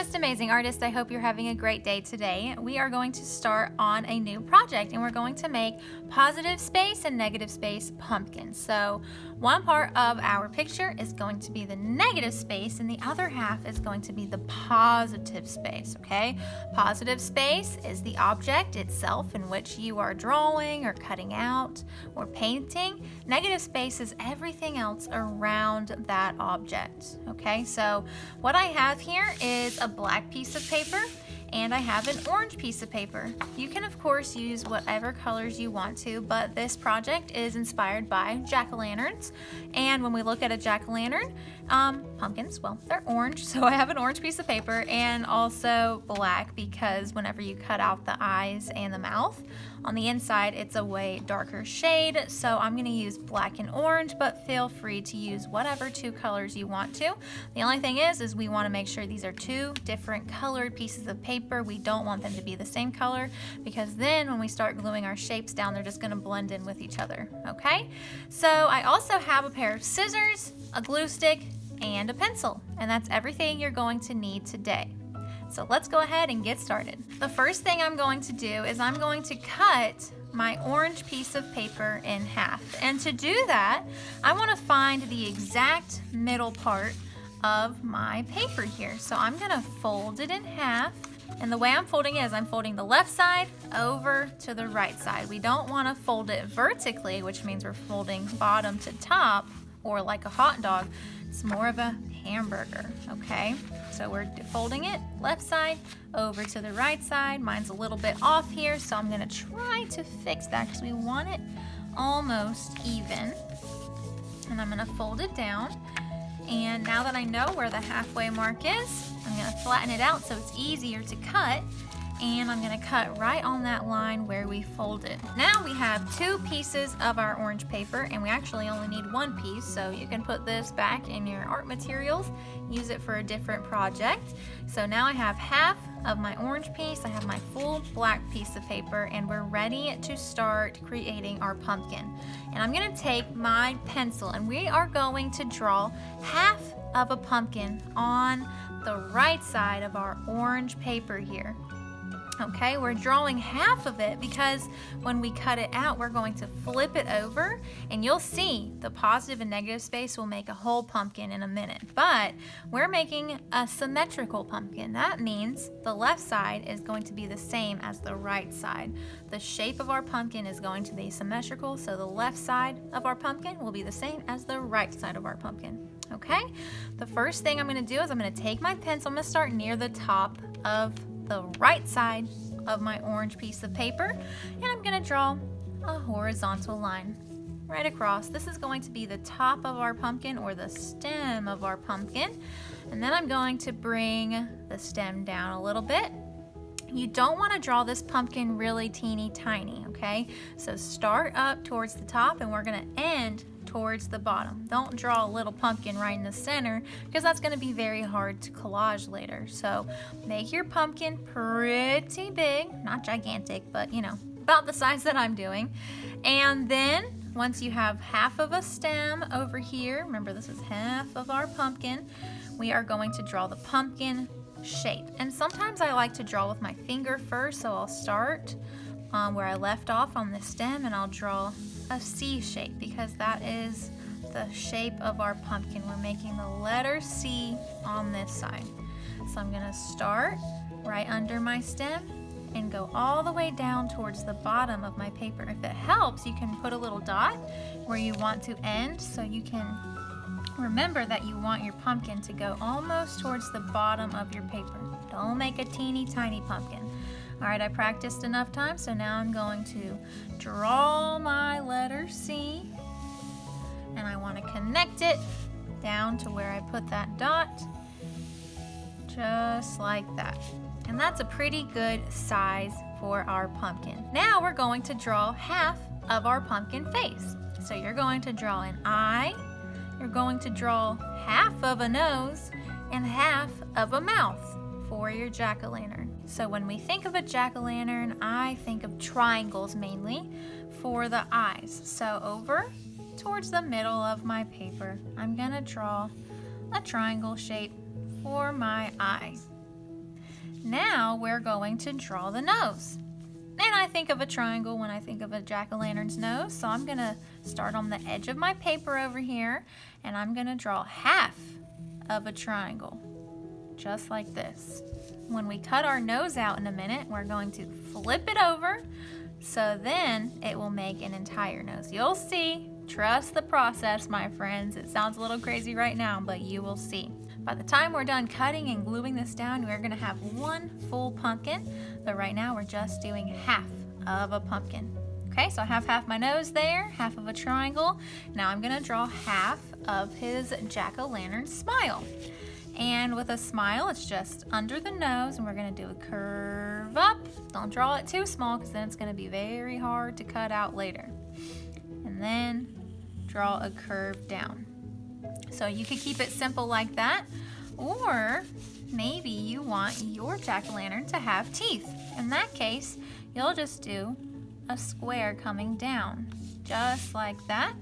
just amazing artist. I hope you're having a great day today. We are going to start on a new project and we're going to make positive space and negative space pumpkins. So one part of our picture is going to be the negative space and the other half is going to be the positive space, okay? Positive space is the object itself in which you are drawing or cutting out or painting. Negative space is everything else around that object, okay? So what I have here is a black piece of paper and I have an orange piece of paper. You can of course use whatever colors you want to, but this project is inspired by jack-o'-lanterns. And when we look at a jack-o'-lantern, pumpkins, well, they're orange, so I have an orange piece of paper and also black because whenever you cut out the eyes and the mouth, on the inside it's a way darker shade, so I'm gonna use black and orange, but feel free to use whatever two colors you want to. The only thing is we wanna make sure these are two different colored pieces of paper. We don't want them to be the same color because then when we start gluing our shapes down, they're just gonna blend in with each other, okay? So I also have a pair of scissors, a glue stick, and a pencil, and that's everything you're going to need today. So let's go ahead and get started. The first thing I'm going to do is I'm going to cut my orange piece of paper in half. And to do that, I want to find the exact middle part of my paper here. So I'm gonna fold it in half. And the way I'm folding it is I'm folding the left side over to the right side. We don't want to fold it vertically, which means we're folding bottom to top or like a hot dog. It's more of a hamburger, okay? So we're folding it left side over to the right side. Mine's a little bit off here, so I'm gonna try to fix that because we want it almost even. And I'm gonna fold it down. And now that I know where the halfway mark is, I'm gonna flatten it out so it's easier to cut. And I'm gonna cut right on that line where we folded. Now we have two pieces of our orange paper and we actually only need one piece, so you can put this back in your art materials, use it for a different project. So now I have half of my orange piece, I have my full black piece of paper, and we're ready to start creating our pumpkin. And I'm gonna take my pencil and we are going to draw half of a pumpkin on the right side of our orange paper here. Okay, we're drawing half of it because when we cut it out, we're going to flip it over and you'll see the positive and negative space will make a whole pumpkin in a minute. But we're making a symmetrical pumpkin. That means the left side is going to be the same as the right side. The shape of our pumpkin is going to be symmetrical, so the left side of our pumpkin will be the same as the right side of our pumpkin. Okay, the first thing I'm going to do is I'm going to take my pencil, I'm going to start near the top of the right side of my orange piece of paper, and I'm going to draw a horizontal line right across. This is going to be the top of our pumpkin or the stem of our pumpkin, and then I'm going to bring the stem down a little bit. You don't want to draw this pumpkin really teeny tiny, okay? So start up towards the top and we're going to end towards the bottom. Don't draw a little pumpkin right in the center because that's going to be very hard to collage later. So make your pumpkin pretty big, not gigantic, but you know, about the size that I'm doing. And then once you have half of a stem over here, remember this is half of our pumpkin, we are going to draw the pumpkin shape. And sometimes I like to draw with my finger first, so I'll start where I left off on the stem and I'll draw a C shape because that is the shape of our pumpkin. We're making the letter C on this side. So I'm gonna start right under my stem and go all the way down towards the bottom of my paper. If it helps, you can put a little dot where you want to end so you can remember that you want your pumpkin to go almost towards the bottom of your paper. Don't make a teeny tiny pumpkin. All right, I practiced enough time, so now I'm going to draw my letter C, and I want to connect it down to where I put that dot, just like that. And that's a pretty good size for our pumpkin. Now we're going to draw half of our pumpkin face. So you're going to draw an eye, you're going to draw half of a nose, and half of a mouth for your jack-o'-lantern. So when we think of a jack-o'-lantern, I think of triangles mainly for the eyes. So over towards the middle of my paper, I'm gonna draw a triangle shape for my eye. Now we're going to draw the nose. And I think of a triangle when I think of a jack-o'-lantern's nose, so I'm gonna start on the edge of my paper over here, and I'm gonna draw half of a triangle, just like this. When we cut our nose out in a minute, we're going to flip it over, so then it will make an entire nose. You'll see. Trust the process, my friends. It sounds a little crazy right now, but you will see. By the time we're done cutting and gluing this down, we're gonna have one full pumpkin, but right now we're just doing half of a pumpkin. Okay, so I have half my nose there, half of a triangle. Now I'm gonna draw half of his jack-o'-lantern smile. And with a smile, it's just under the nose, and we're gonna do a curve up. Don't draw it too small, because then it's gonna be very hard to cut out later. And then draw a curve down. So you could keep it simple like that, or maybe you want your jack-o'-lantern to have teeth. In that case, you'll just do a square coming down, just like that,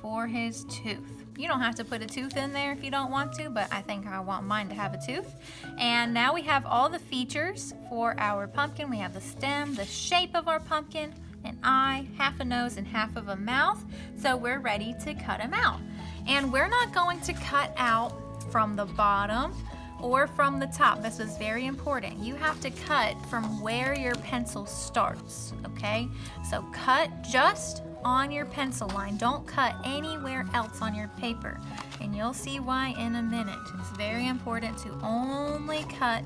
for his tooth. You don't have to put a tooth in there if you don't want to, but I think I want mine to have a tooth. And now we have all the features for our pumpkin. We have the stem, the shape of our pumpkin, an eye, half a nose, and half of a mouth. So we're ready to cut him out. And we're not going to cut out from the bottom or from the top. This is very important. You have to cut from where your pencil starts, okay? So cut just on your pencil line. Don't cut anywhere else on your paper. And you'll see why in a minute. It's very important to only cut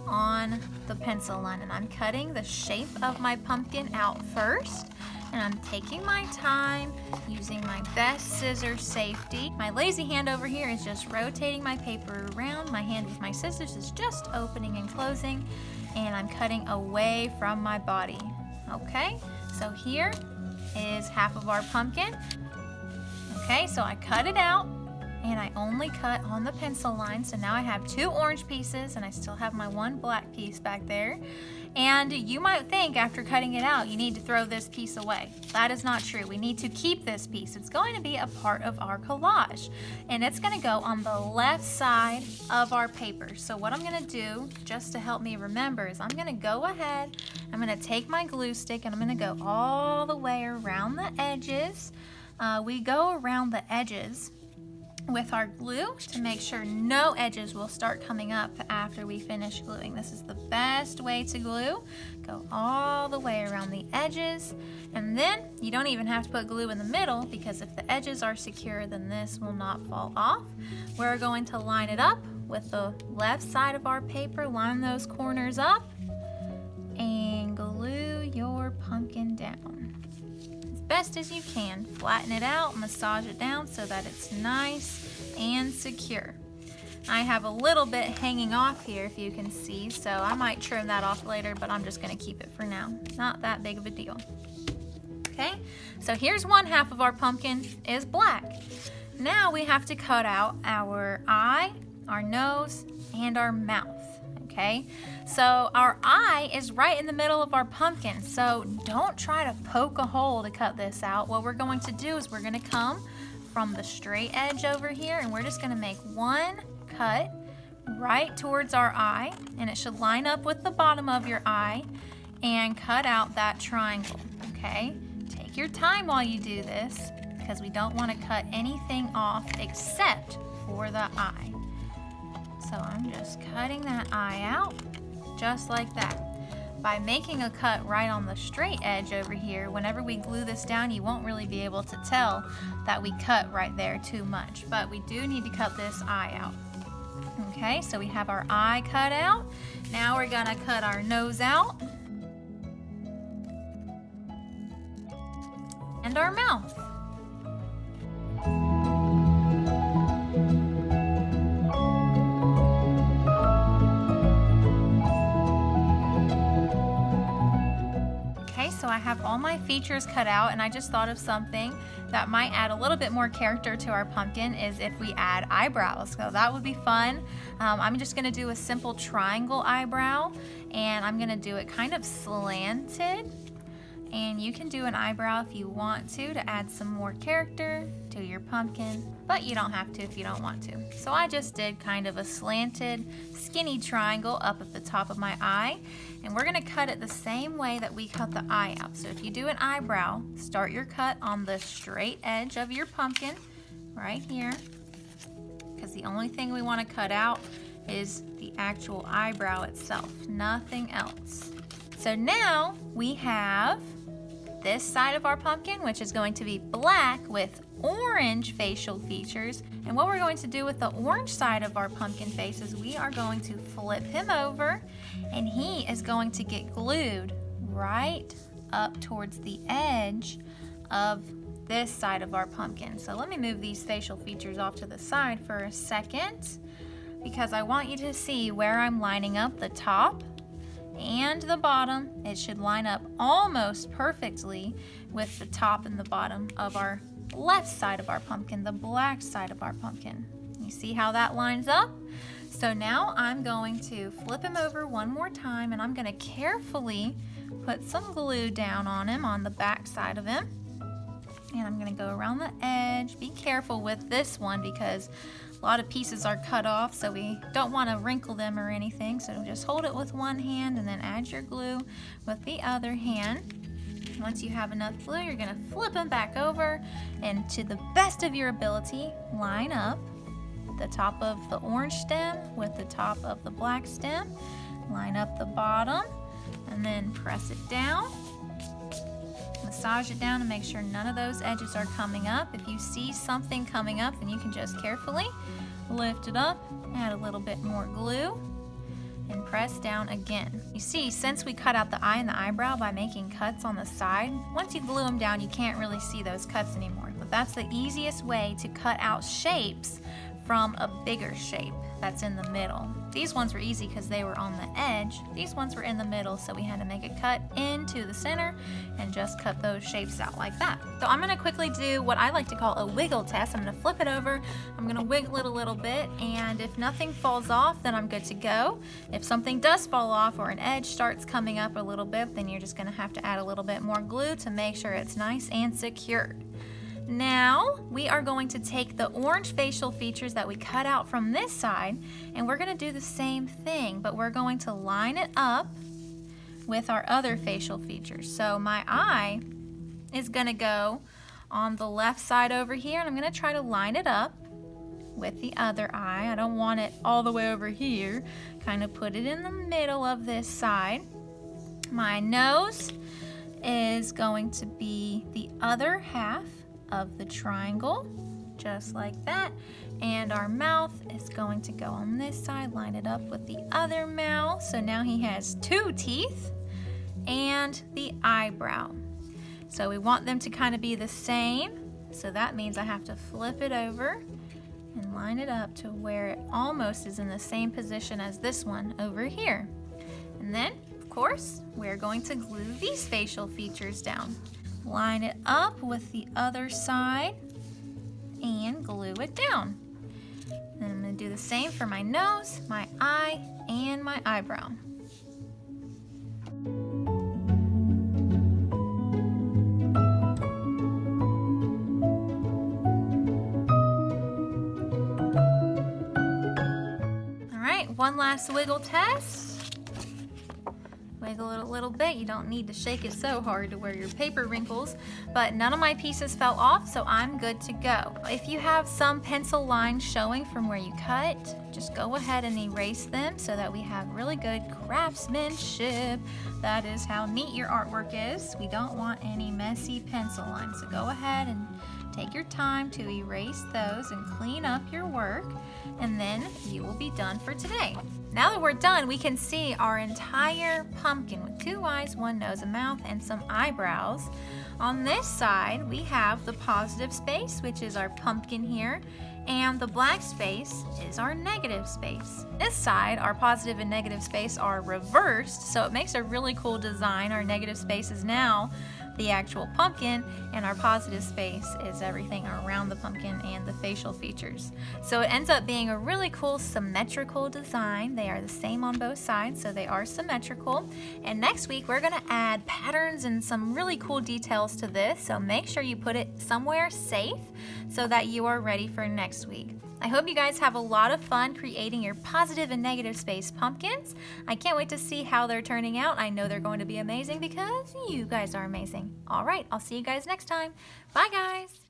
on the pencil line. And I'm cutting the shape of my pumpkin out first. And I'm taking my time using my best scissors safety. My lazy hand over here is just rotating my paper around. My hand with my scissors is just opening and closing, and I'm cutting away from my body. Okay, so here is half of our pumpkin. Okay, so I cut it out, and I only cut on the pencil line. So now I have 2 orange pieces, and I still have my 1 black piece back there. And you might think after cutting it out, you need to throw this piece away. That is not true. We need to keep this piece. It's going to be a part of our collage. And it's going to go on the left side of our paper. So what I'm going to do, just to help me remember, is I'm going to go ahead, I'm going to take my glue stick, and I'm going to go all the way around the edges. We go around the edges with our glue to make sure no edges will start coming up after we finish gluing. This is the best way to glue. Go all the way around the edges, and then you don't even have to put glue in the middle, because if the edges are secure, then this will not fall off. We're going to line it up with the left side of our paper, line those corners up, and glue your pumpkin down best as you can. Flatten it out, massage it down so that it's nice and secure. I have a little bit hanging off here, if you can see, so I might trim that off later, but I'm just going to keep it for now. Not that big of a deal. Okay, so here's one half of our pumpkin is black. Now we have to cut out our eye, our nose, and our mouth. Okay, so our eye is right in the middle of our pumpkin, so don't try to poke a hole to cut this out. What we're going to do is we're going to come from the straight edge over here, and we're just going to make one cut right towards our eye, and it should line up with the bottom of your eye, and cut out that triangle. Okay, take your time while you do this, because we don't want to cut anything off except for the eye. So I'm just cutting that eye out just like that. By making a cut right on the straight edge over here, whenever we glue this down, you won't really be able to tell that we cut right there too much, but we do need to cut this eye out. Okay, so we have our eye cut out. Now we're gonna cut our nose out and our mouth. So I have all my features cut out, and I just thought of something that might add a little bit more character to our pumpkin is if we add eyebrows. So that would be fun. I'm just going to do a simple triangle eyebrow, and I'm going to do it kind of slanted. And you can do an eyebrow if you want to add some more character to your pumpkin. pumpkin, but you don't have to if you don't want to. So I just did kind of a slanted, skinny triangle up at the top of my eye, and we're gonna cut it the same way that we cut the eye out. So if you do an eyebrow, start your cut on the straight edge of your pumpkin, right here, because the only thing we wanna cut out is the actual eyebrow itself, nothing else. So now we have this side of our pumpkin, which is going to be black with orange facial features. And what we're going to do with the orange side of our pumpkin face is we are going to flip him over, and he is going to get glued right up towards the edge of this side of our pumpkin. So let me move these facial features off to the side for a second, because I want you to see where I'm lining up the top and the bottom. It should line up almost perfectly with the top and the bottom of our left side of our pumpkin, the black side of our pumpkin. You see how that lines up? So now I'm going to flip him over one more time, and I'm going to carefully put some glue down on him on the back side of him. And I'm going to go around the edge. Be careful with this one because a lot of pieces are cut off, so we don't want to wrinkle them or anything. So just hold it with one hand and then add your glue with the other hand. Once you have enough glue, you're going to flip them back over, and to the best of your ability, line up the top of the orange stem with the top of the black stem. Line up the bottom and then press it down. Massage it down and make sure none of those edges are coming up. If you see something coming up, then you can just carefully lift it up, add a little bit more glue, and press down again. You see, since we cut out the eye and the eyebrow by making cuts on the side, once you glue them down, you can't really see those cuts anymore. But that's the easiest way to cut out shapes from a bigger shape that's in the middle. These ones were easy because they were on the edge. These ones were in the middle, so we had to make a cut into the center and just cut those shapes out like that. So I'm gonna quickly do what I like to call a wiggle test. I'm gonna flip it over, I'm gonna wiggle it a little bit, and if nothing falls off, then I'm good to go. If something does fall off or an edge starts coming up a little bit, then you're just gonna have to add a little bit more glue to make sure it's nice and secured. Now we are going to take the orange facial features that we cut out from this side, and we're going to do the same thing, but we're going to line it up with our other facial features. So my eye is going to go on the left side over here, and I'm going to try to line it up with the other eye. I don't want it all the way over here. Kind of put it in the middle of this side. My nose is going to be the other half of the triangle, just like that, and our mouth is going to go on this side, line it up with the other mouth. So now he has two teeth and the eyebrow. So we want them to kind of be the same, so that means I have to flip it over and line it up to where it almost is in the same position as this one over here. And then, of course, we're going to glue these facial features down. Line it up with the other side and glue it down. And I'm going to do the same for my nose, my eye, and my eyebrow. All right, one last wiggle test. Wiggle it a little bit. You don't need to shake it so hard to where your paper wrinkles, but none of my pieces fell off, so I'm good to go. If you have some pencil lines showing from where you cut, just go ahead and erase them so that we have really good craftsmanship. That is how neat your artwork is. We don't want any messy pencil lines, so go ahead and take your time to erase those and clean up your work, and then you will be done for today. Now that we're done, we can see our entire pumpkin with 2 eyes, 1 nose, a mouth, and some eyebrows. On this side, we have the positive space, which is our pumpkin here, and the black space is our negative space. This side, our positive and negative space are reversed, so it makes a really cool design. Our negative space is now the actual pumpkin, and our positive space is everything around the pumpkin and the facial features. So it ends up being a really cool symmetrical design. They are the same on both sides, so they are symmetrical. And next week we're going to add patterns and some really cool details to this, so make sure you put it somewhere safe so that you are ready for next week. I hope you guys have a lot of fun creating your positive and negative space pumpkins. I can't wait to see how they're turning out. I know they're going to be amazing because you guys are amazing. All right, I'll see you guys next time. Bye, guys.